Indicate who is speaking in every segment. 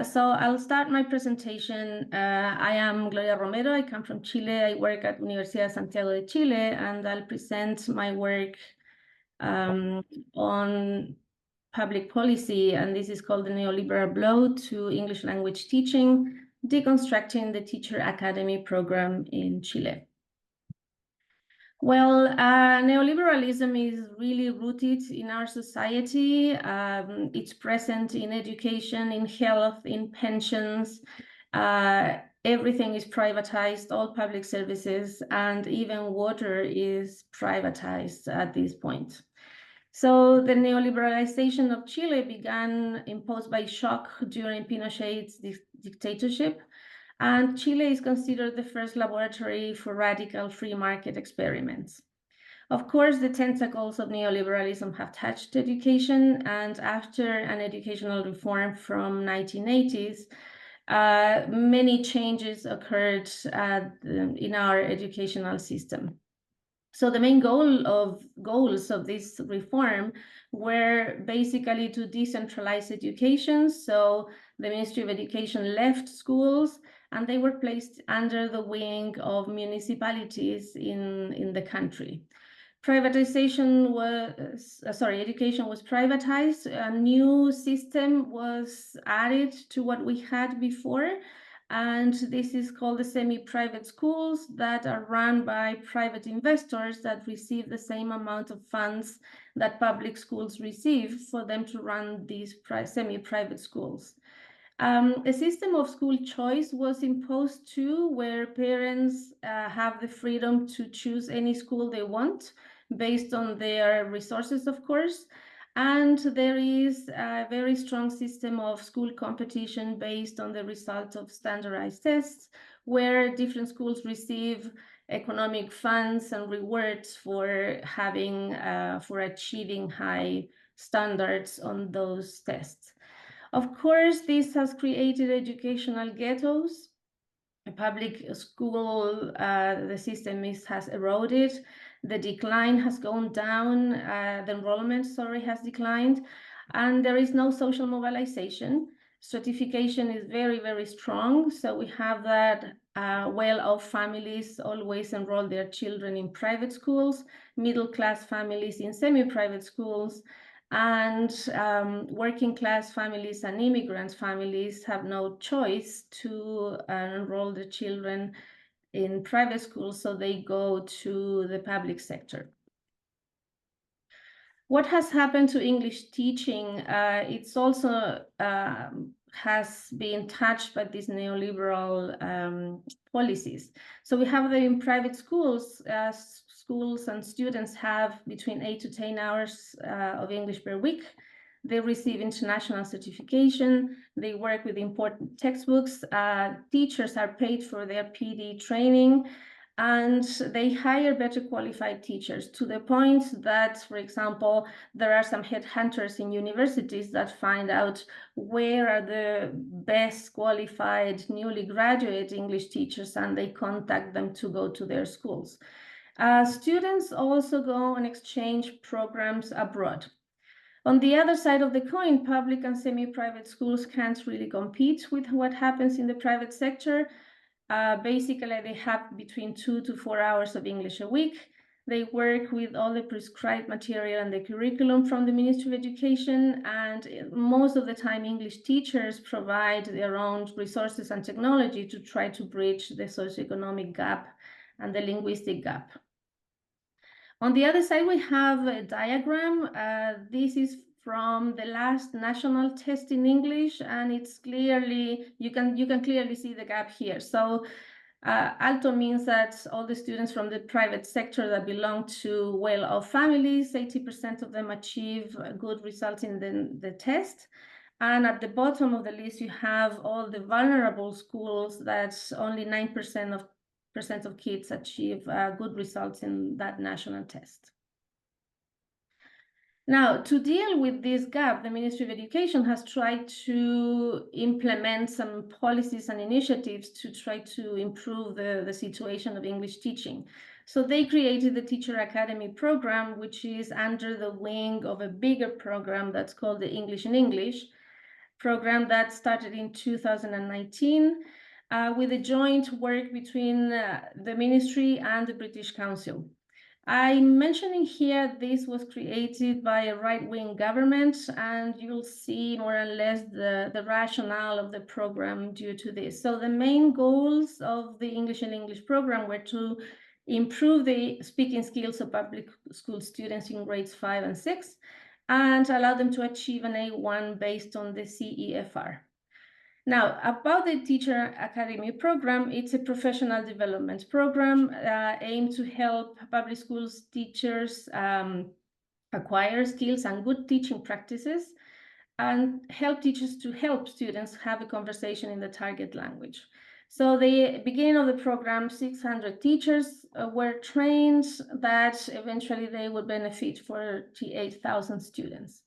Speaker 1: So I'll start my presentation. I am Gloria Romero. I come from Chile. I work at Universidad Santiago de Chile, and I'll present my work on public policy, and this is called the neoliberal blow to English language teaching, deconstructing the teacher academy program in Chile. Well, neoliberalism is really rooted in our society. It's present in education, in health, in pensions. Everything is privatized, all public services, and even water is privatized at this point. So the neoliberalization of Chile began imposed by shock during Pinochet's dictatorship. And Chile is considered the first laboratory for radical free market experiments. Of course, the tentacles of neoliberalism have touched education, and after an educational reform from 1980s, many changes occurred in our educational system. So the main goals of this reform were basically to decentralize education. So the Ministry of Education left schools and they were placed under the wing of municipalities in the country. Education was privatized. A new system was added to what we had before. And this is called the semi-private schools that are run by private investors that receive the same amount of funds that public schools receive for them to run these semi-private schools. A system of school choice was imposed too, where parents have the freedom to choose any school they want based on their resources, of course. And there is a very strong system of school competition based on the result of standardized tests, where different schools receive economic funds and rewards for achieving high standards on those tests. Of course, this has created educational ghettos. A public school, the system has eroded. The decline has gone down. The enrollment, has declined. And there is no social mobilization. Stratification is very, very strong. So we have that well-off families always enroll their children in private schools, middle-class families in semi-private schools, and working class families and immigrant families have no choice to enroll the children in private schools, so they go to the public sector. What has happened to English teaching? It's also has been touched by these neoliberal policies. So we have in private schools, schools and students have between 8 to 10 hours of English per week. They receive international certification. They work with important textbooks. Teachers are paid for their PD training. And they hire better qualified teachers to the point that, for example, there are some headhunters in universities that find out where are the best qualified newly graduate English teachers, and they contact them to go to their schools. Students also go on exchange programs abroad. On the other side of the coin, public and semi-private schools can't really compete with what happens in the private sector. Basically, they have between 2 to 4 hours of English a week. They work with all the prescribed material and the curriculum from the Ministry of Education, and most of the time English teachers provide their own resources and technology to try to bridge the socioeconomic gap and the linguistic gap. On the other side, we have a diagram. This is from the last national test in English, and it's clearly, you can clearly see the gap here. So alto means that all the students from the private sector that belong to well-off families, 80% of them achieve good results in the test. And at the bottom of the list, you have all the vulnerable schools that only 9% of kids achieve good results in that national test. Now, to deal with this gap, the Ministry of Education has tried to implement some policies and initiatives to try to improve the situation of English teaching. So they created the Teacher Academy program, which is under the wing of a bigger program that's called the English in English. program that started in 2019 with a joint work between the ministry and the British Council. I'm mentioning here this was created by a right-wing government, and you'll see more or less the rationale of the program due to this. So the main goals of the English in English program were to improve the speaking skills of public school students in grades 5 and 6 and allow them to achieve an A1 based on the CEFR. Now, about the Teacher Academy program, it's a professional development program aimed to help public schools teachers acquire skills and good teaching practices and help teachers to help students have a conversation in the target language. So the beginning of the program, 600 teachers were trained that eventually they would benefit 48,000 students.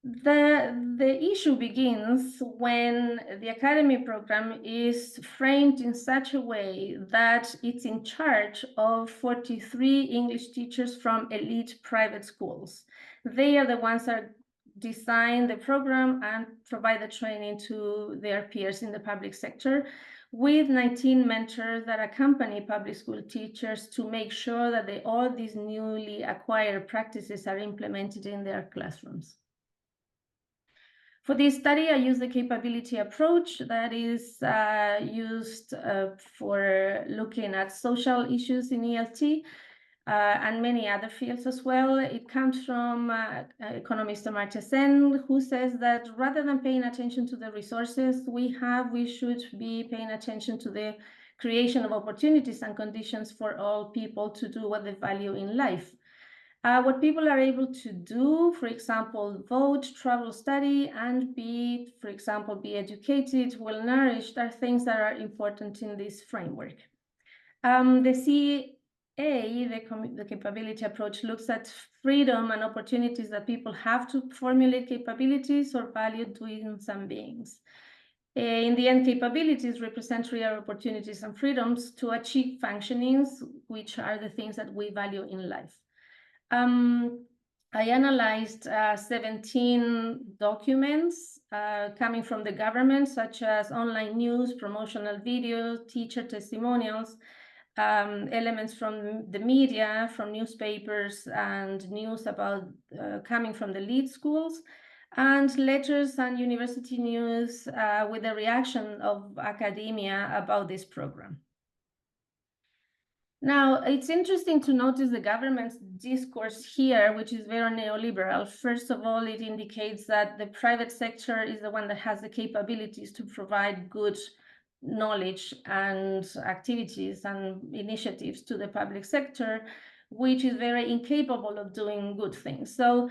Speaker 1: The issue begins when the academy program is framed in such a way that it's in charge of 43 English teachers from elite private schools. They are the ones that design the program and provide the training to their peers in the public sector, with 19 mentors that accompany public school teachers to make sure that all these newly acquired practices are implemented in their classrooms. For this study, I used the capability approach that is used for looking at social issues in ELT and many other fields as well. It comes from economist Amartya Sen, who says that rather than paying attention to the resources we have, we should be paying attention to the creation of opportunities and conditions for all people to do what they value in life. What people are able to do, for example, vote, travel, study, and for example, be educated, well nourished, are things that are important in this framework. The CA, the capability approach, looks at freedom and opportunities that people have to formulate capabilities or value doing some beings. In the end, capabilities represent real opportunities and freedoms to achieve functionings, which are the things that we value in life. I analyzed 17 documents coming from the government, such as online news, promotional videos, teacher testimonials, elements from the media, from newspapers, and news about coming from the lead schools, and letters and university news with the reaction of academia about this program. Now, it's interesting to notice the government's discourse here, which is very neoliberal. First of all, it indicates that the private sector is the one that has the capabilities to provide good knowledge and activities and initiatives to the public sector, which is very incapable of doing good things. So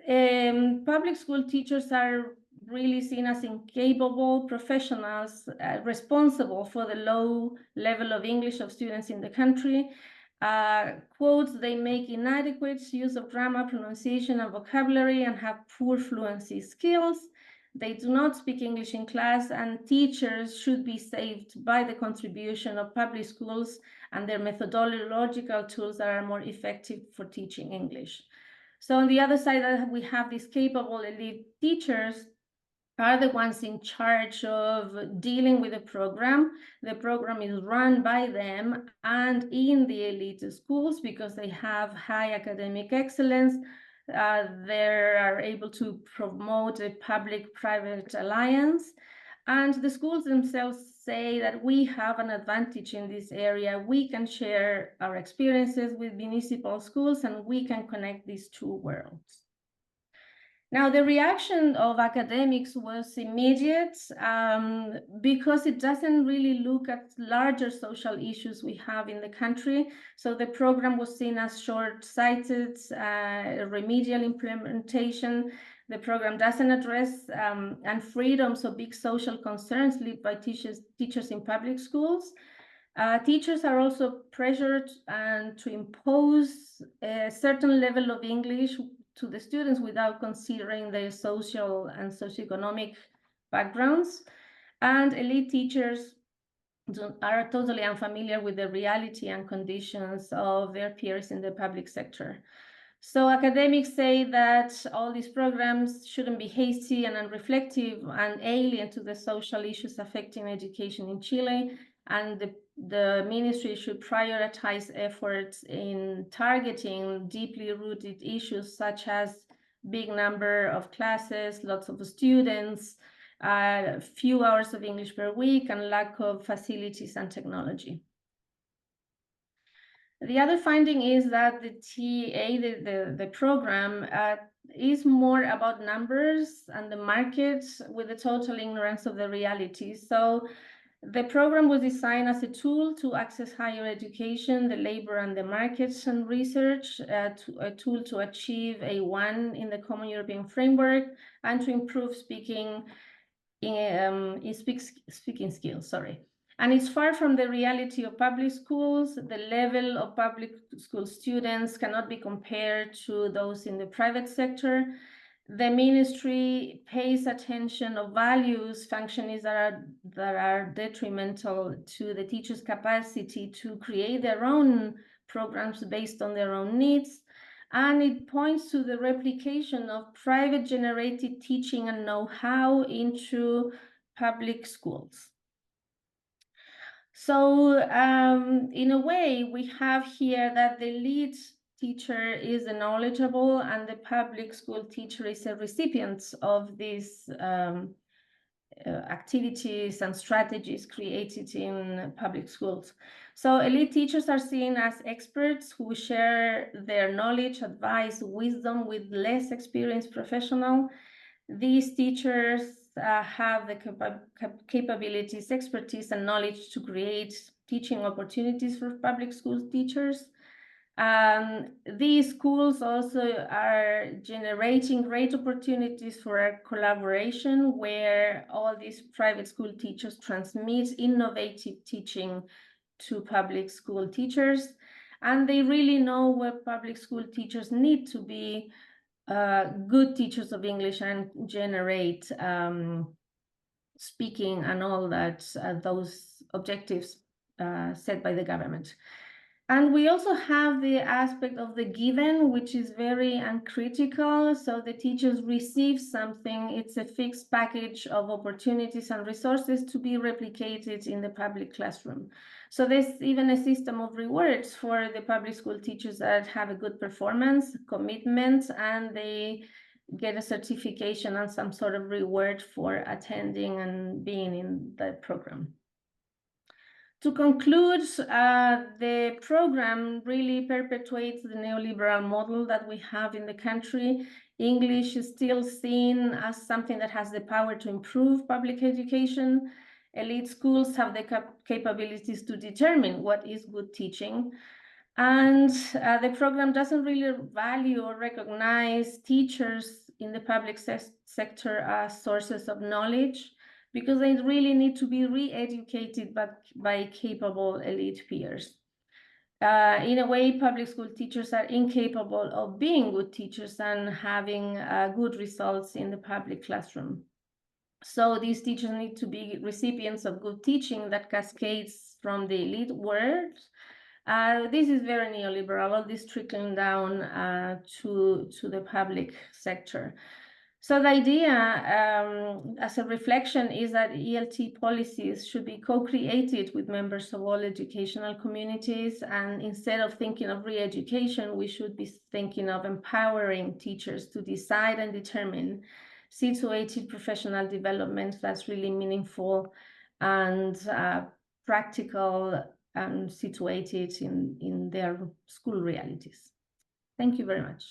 Speaker 1: public school teachers are really seen as incapable professionals responsible for the low level of English of students in the country. Quotes, they make inadequate use of grammar, pronunciation, and vocabulary, and have poor fluency skills. They do not speak English in class, and teachers should be saved by the contribution of public schools and their methodological tools that are more effective for teaching English. So on the other side, we have these capable elite teachers are the ones in charge of dealing with the program. The program is run by them and in the elite schools because they have high academic excellence. They are able to promote a public-private alliance. And the schools themselves say that we have an advantage in this area. We can share our experiences with municipal schools and we can connect these two worlds. Now, the reaction of academics was immediate because it doesn't really look at larger social issues we have in the country. So the program was seen as short-sighted, remedial implementation. The program doesn't address and freedoms of big social concerns lived by teachers in public schools. Teachers are also pressured to impose a certain level of English to the students without considering their social and socioeconomic backgrounds. And elite teachers are totally unfamiliar with the reality and conditions of their peers in the public sector. So academics say that all these programs shouldn't be hasty and unreflective and alien to the social issues affecting education in Chile, and the ministry should prioritize efforts in targeting deeply rooted issues such as big number of classes, lots of students, few hours of English per week, and lack of facilities and technology. The other finding is that the TA, the program, is more about numbers and the market with a total ignorance of the reality. So the program was designed as a tool to access higher education, the labor and the markets and research, a tool to achieve A1 in the Common European Framework, and to improve speaking skills, sorry. And it's far from the reality of public schools. The level of public school students cannot be compared to those in the private sector. The ministry pays attention of values functions that are detrimental to the teachers' capacity to create their own programs based on their own needs. And it points to the replication of private generated teaching and know-how into public schools. So in a way, we have here that the lead teacher is a knowledgeable and the public school teacher is a recipient of these activities and strategies created in public schools. So elite teachers are seen as experts who share their knowledge, advice, wisdom with less experienced professionals. These teachers have the capabilities, expertise, and knowledge to create teaching opportunities for public school teachers. These schools also are generating great opportunities for collaboration where all these private school teachers transmit innovative teaching to public school teachers. And they really know what public school teachers need to be good teachers of English and generate speaking and all that, those objectives set by the government. And we also have the aspect of the given, which is very uncritical. So the teachers receive something. It's a fixed package of opportunities and resources to be replicated in the public classroom. So there's even a system of rewards for the public school teachers that have a good performance, commitment, and they get a certification and some sort of reward for attending and being in the program. To conclude, the program really perpetuates the neoliberal model that we have in the country. English is still seen as something that has the power to improve public education. Elite schools have the capabilities to determine what is good teaching. And the program doesn't really value or recognize teachers in the public sector as sources of knowledge, because they really need to be re-educated by capable elite peers. In a way, public school teachers are incapable of being good teachers and having good results in the public classroom. So these teachers need to be recipients of good teaching that cascades from the elite world. This is very neoliberal, all this trickling down to the public sector. So the idea as a reflection is that ELT policies should be co-created with members of all educational communities. And instead of thinking of re-education, we should be thinking of empowering teachers to decide and determine situated professional development that's really meaningful and practical and situated in their school realities. Thank you very much.